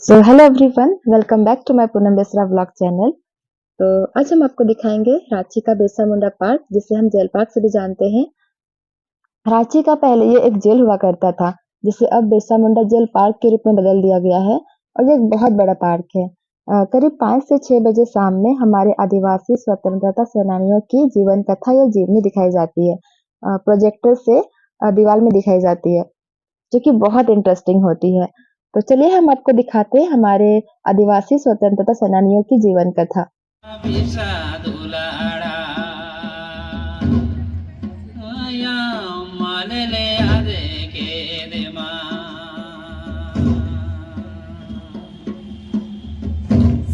So hello everyone, welcome back to my Poonam Besra vlog channel. तो आज हम आपको दिखाएंगे रांची का बिरसा मुंडा पार्क, जिसे हम जेल पार्क से भी जानते हैं। रांची का पहले ये एक जेल हुआ करता था, जिसे अब बिरसा मुंडा जेल पार्क के रूप में बदल दिया गया है। और ये एक बहुत बड़ा पार्क है। करीब 5 से 6 बजे शाम में हमारे आदिवासी स्वतंत्रता सेनानियों की जीवन कथा या जीवनी दिखाई जाती है। प्रोजेक्टर से दीवार में दिखाई जाती है, जो कि बहुत इंटरेस्टिंग होती है। तो चलिए हम आपको दिखाते हैं हमारे आदिवासी स्वतंत्रता सेनानियों की जीवन कथा।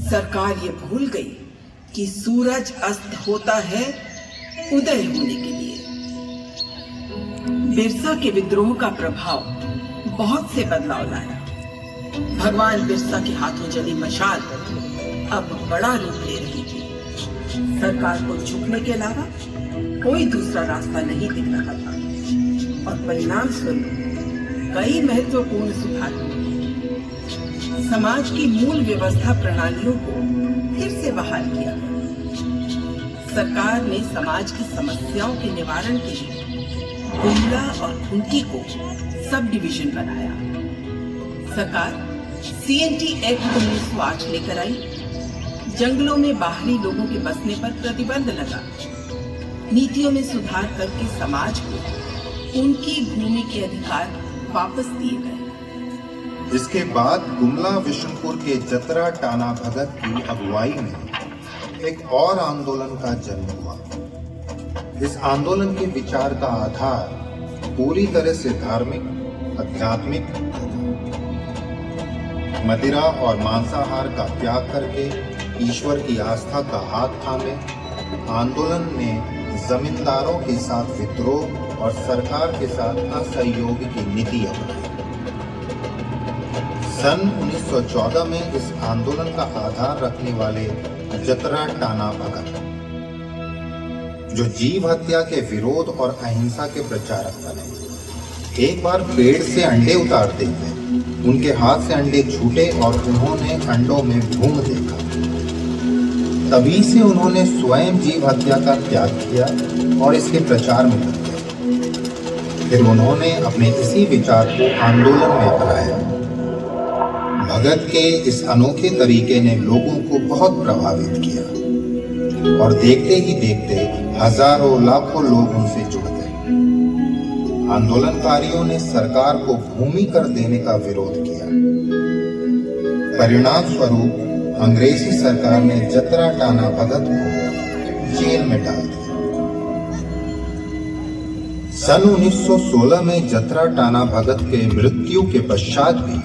सरकार ये भूल गई कि सूरज अस्त होता है उदय होने के लिए। बिरसा के विद्रोह का प्रभाव बहुत से बदलाव लाया। भगवान बिरसा के हाथों जली मशाल अब बड़ा रूप ले रही थी। सरकार को झुकने के अलावा कोई दूसरा रास्ता नहीं दिख रहा था और परिणाम स्वरूप कई महत्वपूर्ण सुधार हुए। समाज की मूल व्यवस्था प्रणालियों को फिर से बहाल किया गया। सरकार ने समाज की समस्याओं के निवारण के लिए गुमला और खुंटी को सब डिवीजन बनाया। सरकार CNT एक्ट 1908 लेकर आई। जंगलों में बाहरी लोगों के बसने पर प्रतिबंध लगा। नीतियों में सुधार करके समाज को उनकी भूमि के अधिकार वापस दिए गए। इसके बाद गुमला विष्णुपुर के जतरा टाना भगत की अगुवाई में एक और आंदोलन का जन्म हुआ। इस आंदोलन के विचार का आधार पूरी तरह से धार्मिक, आध्यात्मिक था। मदिरा और मांसाहार का त्याग करके ईश्वर की आस्था का हाथ थामे आंदोलन ने जमींदारों के साथ विद्रोह और सरकार के साथ असहयोग की नीति अपनाई। सन 1914 में इस आंदोलन का आधार रखने वाले जतरा टाना भगत, जो जीव हत्या के विरोध और अहिंसा के प्रचारक बने, एक बार पेड़ से अंडे उतारते हुए उनके हाथ से अंडे छूटे और उन्होंने अंडों में भूम देखा। तभी से उन्होंने स्वयं जीव हत्या का त्याग किया और इसके प्रचार में लग गए। फिर उन्होंने अपने इसी विचार को आंदोलन में अपनाया। भगत के इस अनोखे तरीके ने लोगों को बहुत प्रभावित किया और देखते ही देखते हजारों लाखों लोग उनसे जुड़ गए। आंदोलनकारियों ने सरकार को भूमि कर देने का विरोध किया। परिणाम स्वरूप अंग्रेजी सरकार ने जतरा टाना भगत को जेल में डाल दिया। सन 1916 में जतरा टाना भगत के मृत्यु के पश्चात भी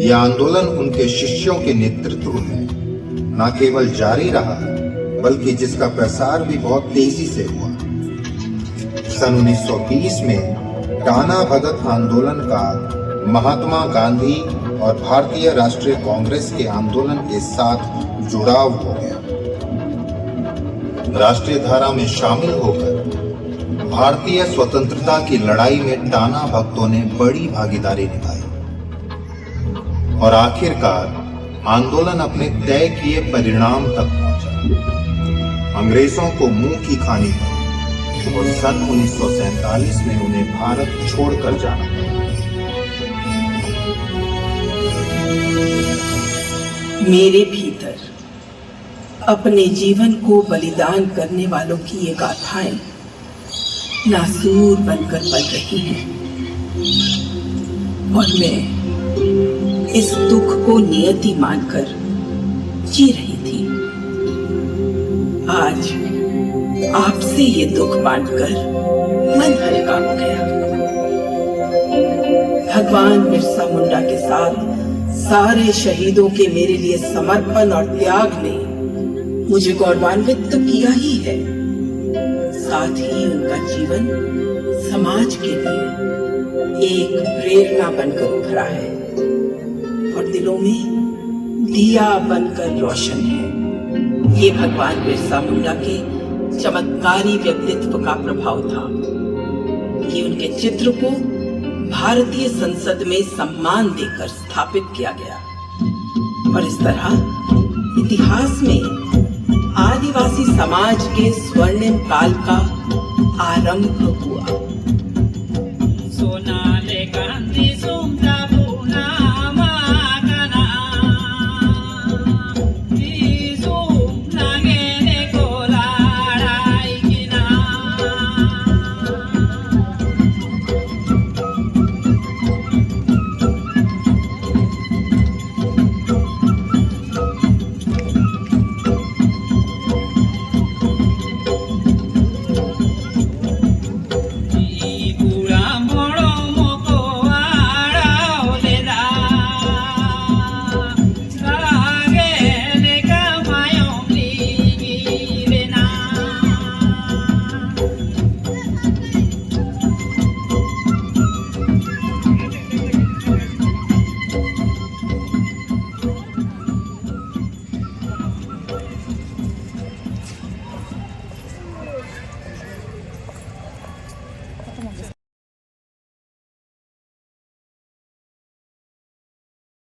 यह आंदोलन उनके शिष्यों के नेतृत्व में न केवल जारी रहा, बल्कि जिसका प्रसार भी बहुत तेजी से हुआ। सन 1920 में टाना भगत आंदोलन का महात्मा गांधी और भारतीय राष्ट्रीय कांग्रेस के आंदोलन के साथ जुड़ाव हो गया। राष्ट्रीय धारा में शामिल होकर भारतीय स्वतंत्रता की लड़ाई में टाना भक्तों ने बड़ी भागीदारी निभाई और आखिरकार आंदोलन अपने तय किए परिणाम तक पहुंचा। अंग्रेजों को मुंह की खानी पड़ी और सन 1947 में उन्हें भारत छोड़कर जाना पड़ा। मेरे भीतर अपने जीवन को बलिदान करने वालों की ये गाथाएं नासूर बनकर पल रही हैं और मैं इस दुख को नियति मानकर जी रही थी। आज आपसे ये दुख बांटकर मन हल्का हो गया। भगवान बिरसा मुंडा के साथ सारे शहीदों के मेरे लिए समर्पण और त्याग ने मुझे गौरवान्वित तो किया ही है, साथ ही उनका जीवन समाज के लिए एक प्रेरणा बनकर उभरा है और दिलों में दिया बनकर रोशन है। ये भगवान बिरसा मुंडा के चमत्कारी व्यक्तित्व का प्रभाव था कि उनके चित्र को भारतीय संसद में सम्मान देकर स्थापित किया गया। और इस तरह इतिहास में आदिवासी समाज के स्वर्णिम काल का आरंभ हुआ। सोनाले गांधी सुमता